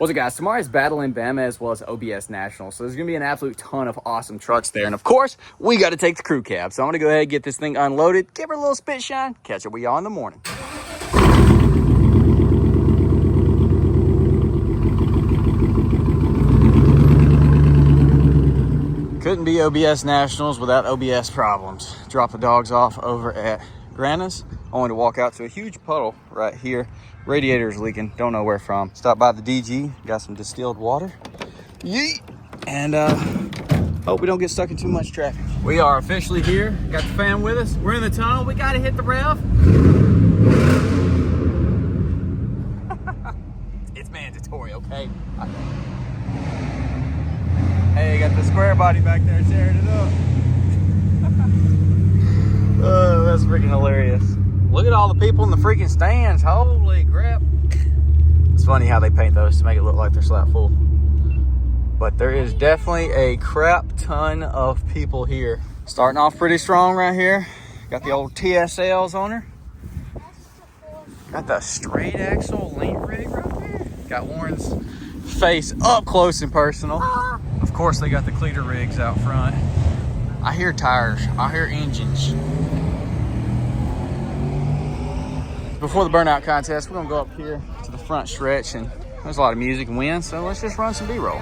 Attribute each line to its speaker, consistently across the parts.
Speaker 1: What's up, guys? Tomorrow's battle in Bama as well as OBS Nationals. So there's going to be an absolute ton of awesome trucks there. And of course, we got to take the crew cab. So I'm going to go ahead and get this thing unloaded, give her a little spit shine, catch up with y'all in the morning. Couldn't be OBS Nationals without OBS problems. Drop the dogs off over at Grana's, only to walk out to a huge puddle right here. Radiator's leaking, don't know where from. Stopped by the DG, got some distilled water. Yeet! And hope we don't get stuck in too much traffic. We are officially here, got the fam with us. We're in the tunnel, we gotta hit the rev. It's mandatory, okay? Hey, got the square body back there tearing it up. Oh, that's freaking hilarious. Look at all the people in the freaking stands. Holy crap. It's funny how they paint those to make it look like they're slap full. But there is definitely a crap ton of people here. Starting off pretty strong right here. Got the old TSLs on her. Got the straight axle link rig right there. Got Warren's face up close and personal. Of course, they got the cleater rigs out front. I hear tires. I hear engines. Before the burnout contest, we're gonna go up here to the front stretch, and there's a lot of music and wind, so let's just run some B-roll.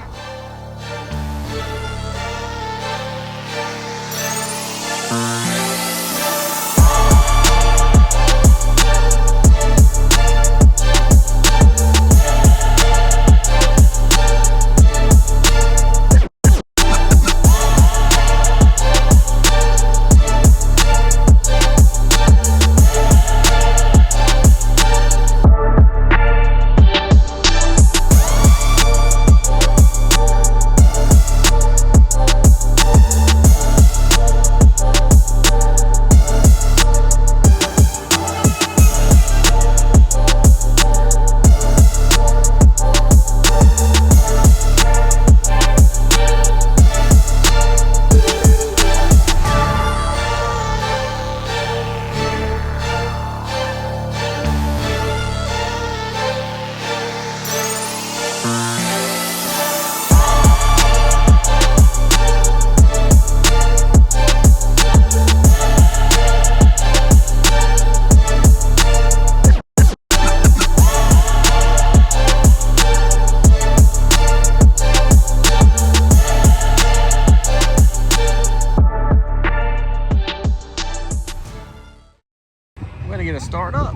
Speaker 1: Get a start up.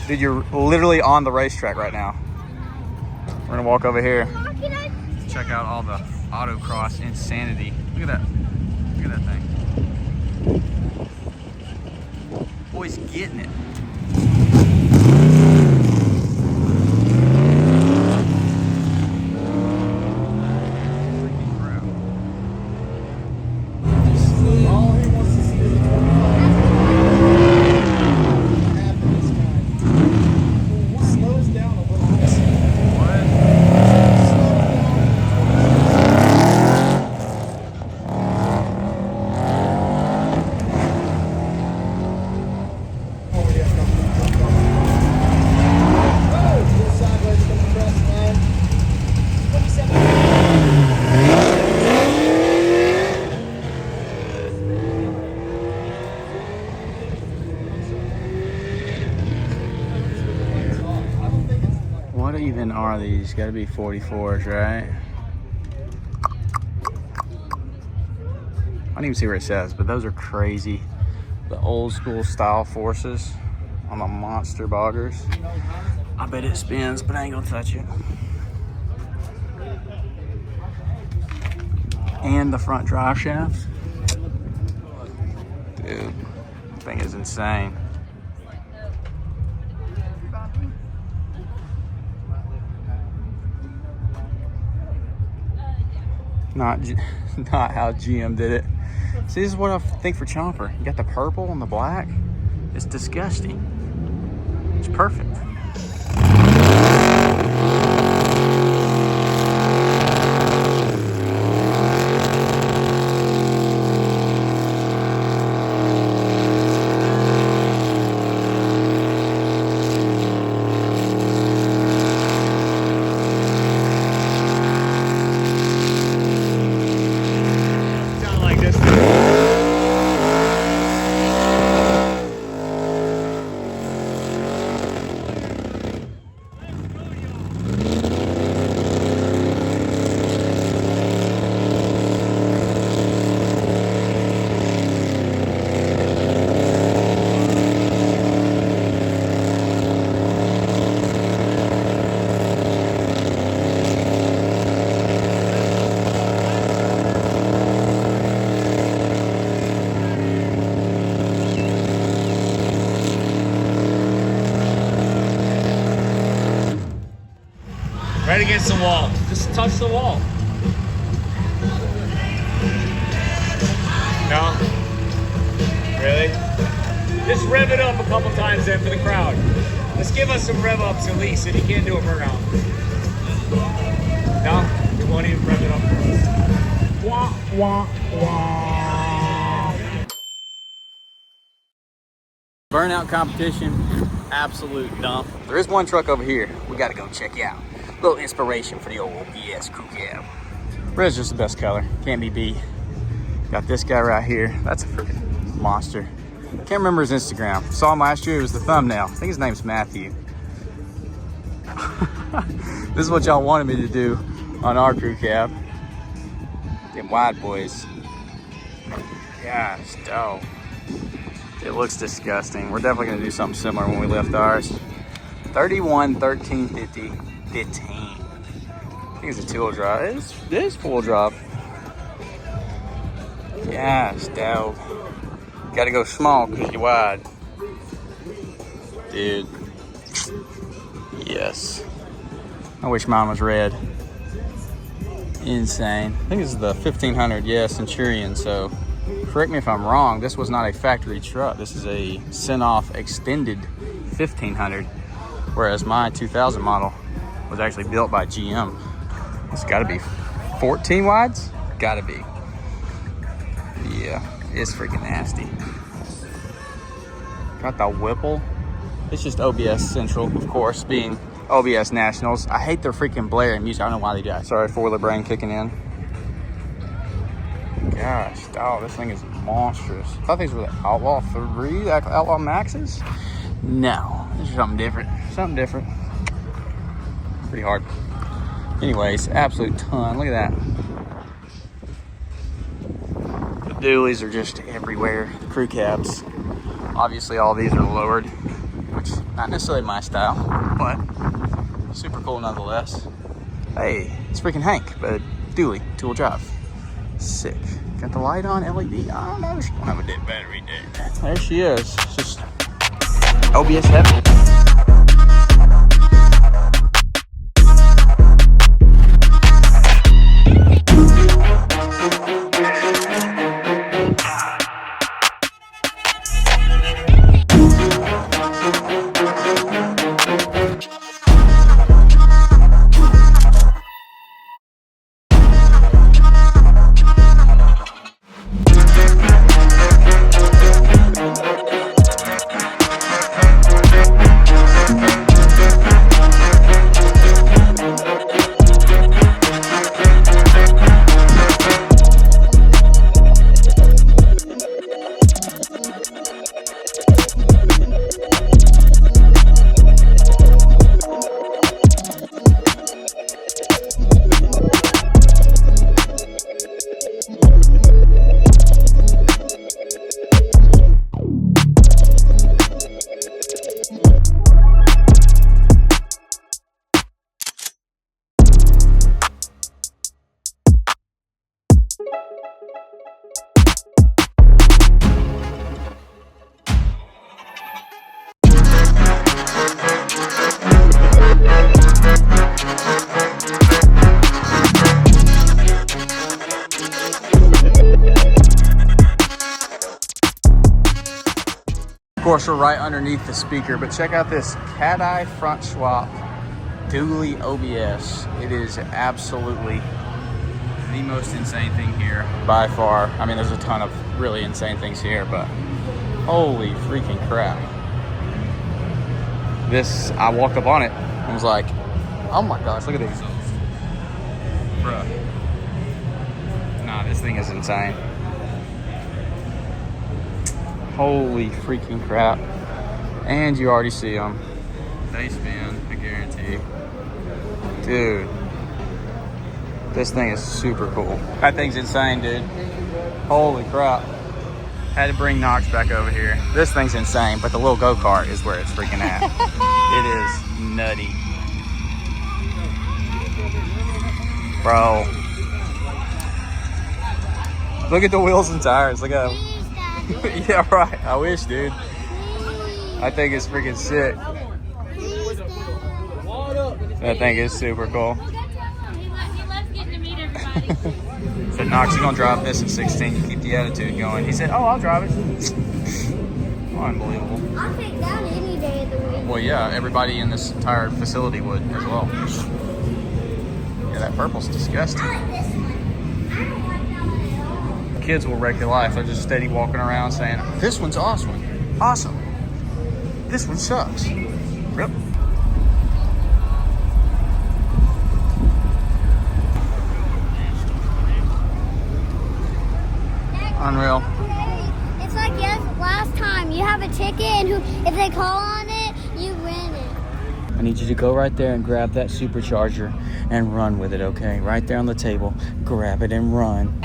Speaker 1: Dude, you're literally on the racetrack right now. We're gonna walk over here to check out all the autocross insanity. Look at that. Look at that thing. Boy's getting it. What even are these? Gotta be 44s, right? I don't even see where it says, but those are crazy. The old school style forces on the monster boggers. I bet it spins, but I ain't gonna touch it. And the front drive shaft. Dude, this thing is insane. Not how GM did it. See, this is what I think for Chomper. You got the purple and the black. It's disgusting. It's perfect.
Speaker 2: Right against the wall. Just touch the wall. No? Really? Just rev it up a couple times then for the crowd. Let's give us some rev ups at least, if you can't do a burnout. No? You won't even rev it up for us. Wah, wah, wah.
Speaker 1: Burnout competition, absolute dump. There is one truck over here we got to go check out. A little inspiration for the old OBS crew cab. Red's just the best color, can't be beat. Got this guy right here. That's a freaking monster. Can't remember his Instagram. Saw him last year. It was the thumbnail. I think his name's Matthew. This is what y'all wanted me to do on our crew cab. Them wide boys. Gosh, dope. It looks disgusting. We're definitely gonna do something similar when we lift ours. 31, 13, 50, 15. I think it's a two-wheel drive. It is four-wheel drive. Gosh, dope. Gotta go small because you're wide. Dude. Yes. I wish mine was red. Insane. I think this is the 1500, yeah, Centurion. So correct me if I'm wrong, this was not a factory truck. This is a sent-off extended 1500, whereas my 2000 model was actually built by GM. It's gotta be 14 wides? Gotta be. Yeah, it's freaking nasty. Got the Whipple. It's just OBS Central, of course, being OBS Nationals. I hate their freaking blaring music. I don't know why they do that. Sorry, four-wheeler brain kicking in. Gosh, oh, this thing is monstrous. I thought these were the Outlaw 3, Outlaw Maxes. No, this is something different. Something different. Pretty hard. Anyways, absolute ton. Look at that. The dualies are just everywhere. The crew cabs. Obviously, all these are lowered, which not necessarily my style, but super cool nonetheless. Hey, it's freaking Hank, but dually, two-wheel drive. Sick. Got the light on, LED. I don't know. She don't have a dead battery, dude. There she is. It's just OBS heaven. right underneath the speaker, but check out this cat-eye front swap dually OBS. It is absolutely the most insane thing here by far. I mean, there's a ton of really insane things here, but holy freaking crap. This, I walked up on it and was like, oh my gosh, look at these. Bruh. Nah, this thing is insane. Holy freaking crap. And you already see them. They spin, I guarantee. Dude. This thing is super cool. That thing's insane, dude. Holy crap. Had to bring Knox back over here. This thing's insane, but the little go-kart is where it's freaking at. It is nutty. Bro. Look at the wheels and tires. Look at them. Yeah, right. I wish, dude. I think it's freaking sick. That thing is super cool. So Knox, you're gonna drive this at 16. You keep the attitude going. He said, "Oh, I'll drive it." Unbelievable.
Speaker 3: I'll take that any day of the week.
Speaker 1: Well, yeah, everybody in this entire facility would as well. Yeah, that purple's disgusting.
Speaker 3: I like this one. I don't like that one at all.
Speaker 1: Kids will wreck your life. They're just steady walking around saying, "This one's awesome. Awesome. This one sucks." Yep. Unreal.
Speaker 3: It's like last time. You have a ticket, and if they call on it, you win it.
Speaker 1: I need you to go right there and grab that supercharger and run with it, okay? Right there on the table. Grab it and run.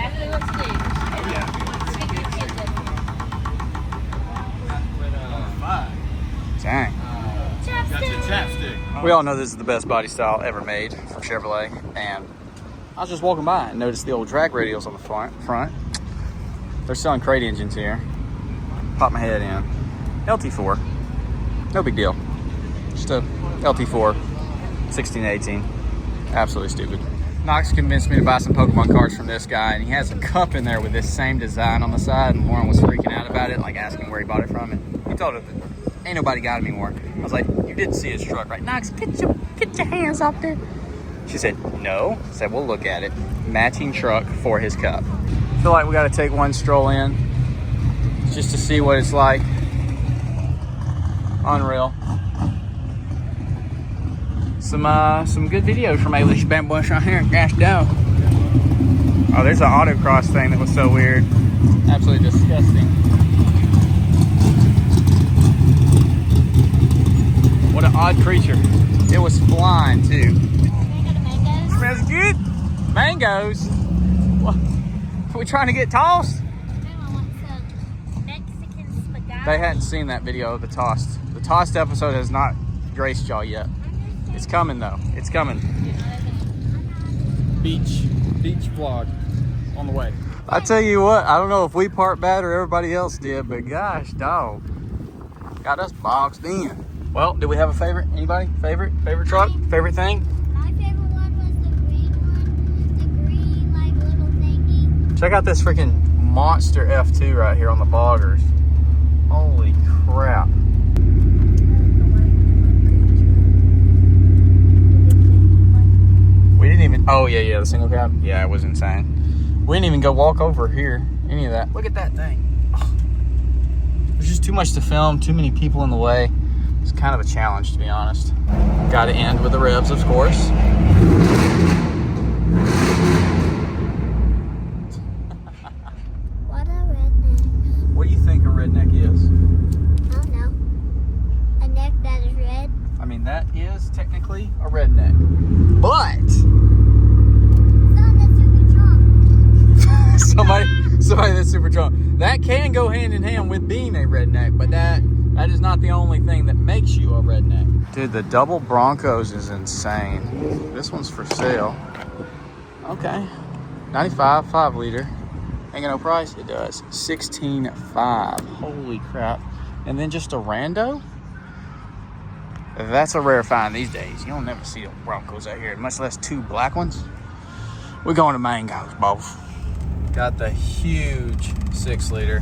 Speaker 1: Dang. We all know this is the best body style ever made from Chevrolet, and I was just walking by and noticed the old drag radials on the front. They're selling crate engines here. Pop my head in. LT4. No big deal. Just a LT4, 16 to 18. Absolutely stupid. Knox convinced me to buy some Pokemon cards from this guy, and he has a cup in there with this same design on the side, and Lauren was freaking out about it, like asking where he bought it from, and he told her that ain't nobody got it anymore. I was like, you didn't see his truck, right? Knox, get your hands off there. She said, no. I said, we'll look at it. Matching truck for his cup. I feel like we got to take one stroll in just to see what it's like. Unreal. Some good videos from Alish Bambush right here. Gosh, down. Oh, there's an autocross thing that was so weird. Absolutely disgusting. What an odd creature. It was flying too. Smells good. Mangoes. What? Are we trying to get tossed? They hadn't seen that video of the tossed. The tossed episode has not graced y'all yet. It's coming though. It's coming. Beach vlog on the way. I tell you what, I don't know if we part bad or everybody else did, but gosh, dog, got us boxed in. Well, do we have a favorite? Anybody? Favorite truck? Favorite thing?
Speaker 3: My favorite one was the green one. The green, like, little thingy.
Speaker 1: Check out this freaking monster F2 right here on the boggers. Holy crap. We didn't even, oh yeah, the single cab. Yeah, it was insane. We didn't even go walk over here, any of that. Look at that thing. Oh. There's just too much to film, too many people in the way. It's kind of a challenge, to be honest. Got to end with the revs, of course.
Speaker 3: What a redneck.
Speaker 1: What do you think a redneck is?
Speaker 3: I don't know. A neck that is red.
Speaker 1: I mean, that is technically a redneck. But
Speaker 3: It's not that super drunk.
Speaker 1: somebody that's super drunk. That can go hand in hand with being a redneck, but that is not the only thing that makes you a redneck. Dude, the double Broncos is insane. This one's for sale. Okay. 95, 5 liter. Ain't got no price? It does. 16.5. Holy crap. And then just a rando? That's a rare find these days. You don't never see Broncos out here, much less 2 black ones. We're going to Mangoes, boss. Got the huge 6 liter.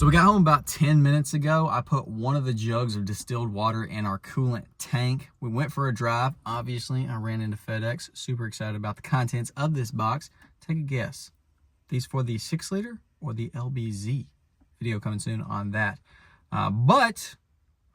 Speaker 1: So we got home about 10 minutes ago. I put one of the jugs of distilled water in our coolant tank. We went for a drive. Obviously, I ran into FedEx. Super excited about the contents of this box. Take a guess. These for the 6-liter or the LBZ? Video coming soon on that. But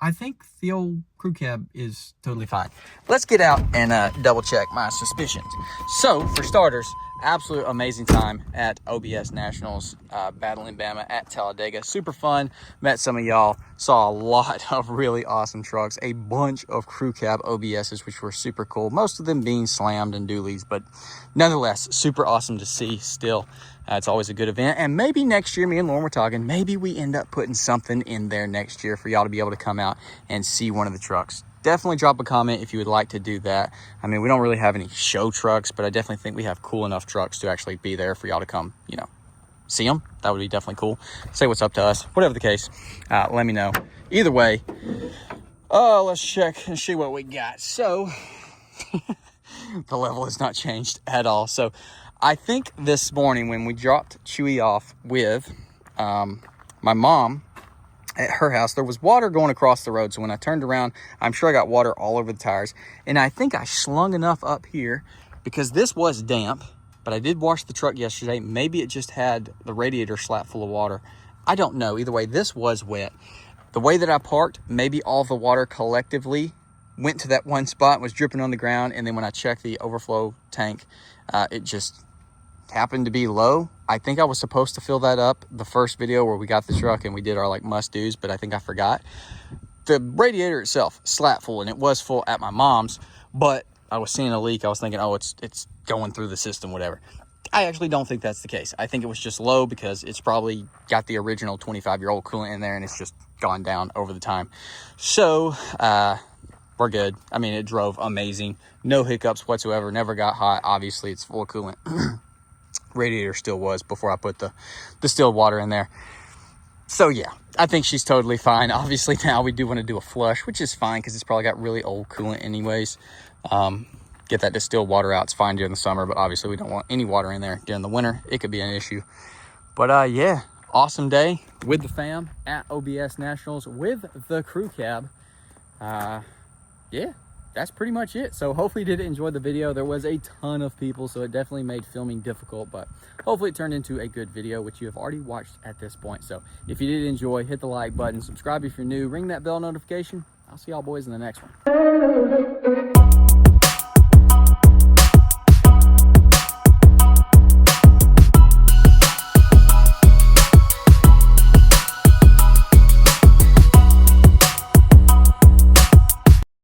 Speaker 1: I think the old crew cab is totally fine. Let's get out and double check my suspicions. So, for starters, absolute amazing time at OBS Nationals, battling Bama at Talladega. Super fun. Met some of y'all. Saw a lot of really awesome trucks. A bunch of crew cab OBSs, which were super cool. Most of them being slammed and dualies, but nonetheless, super awesome to see still. It's always a good event. And maybe next year, me and Lauren were talking, maybe we end up putting something in there next year for y'all to be able to come out and see one of the trucks. Definitely drop a comment if you would like to do that. I mean, we don't really have any show trucks, but I definitely think we have cool enough trucks to actually be there for y'all to come, you know, see them. That would be definitely cool. Say what's up to us. Whatever the case, let me know. Either way, let's check and see what we got. So, the level has not changed at all. So, I think this morning when we dropped Chewy off with my mom at her house, there was water going across the road. So when I turned around, I'm sure I got water all over the tires. And I think I slung enough up here because this was damp, but I did wash the truck yesterday. Maybe it just had the radiator slap full of water. I don't know. Either way, this was wet. The way that I parked, maybe all the water collectively went to that one spot, was dripping on the ground. And then when I checked the overflow tank, it just happened to be low. I think I was supposed to fill that up the first video where we got the truck and we did our like must-dos, but I think I forgot. The radiator itself slapped full, and it was full at my mom's, but I was seeing a leak. I was thinking, oh, it's going through the system, whatever. I actually don't think that's the case. I think it was just low because it's probably got the original 25-year-old coolant in there and it's just gone down over the time. So we're good. I mean, it drove amazing. No hiccups whatsoever. Never got hot. Obviously, it's full of coolant. Radiator still was before I put the distilled water in there. So yeah, I think she's totally fine. Obviously now we do want to do a flush, which is fine because it's probably got really old coolant anyways. Get that distilled water out. It's fine during the summer, but obviously we don't want any water in there during the winter. It could be an issue. But yeah, awesome day with the fam at OBS Nationals with the crew cab. Yeah, that's pretty much it. So hopefully you did enjoy the video. There was a ton of people, so it definitely made filming difficult, but hopefully it turned into a good video, which you have already watched at this point. So if you did enjoy, hit the like button, subscribe if you're new, ring that bell notification. I'll see y'all boys in the next one.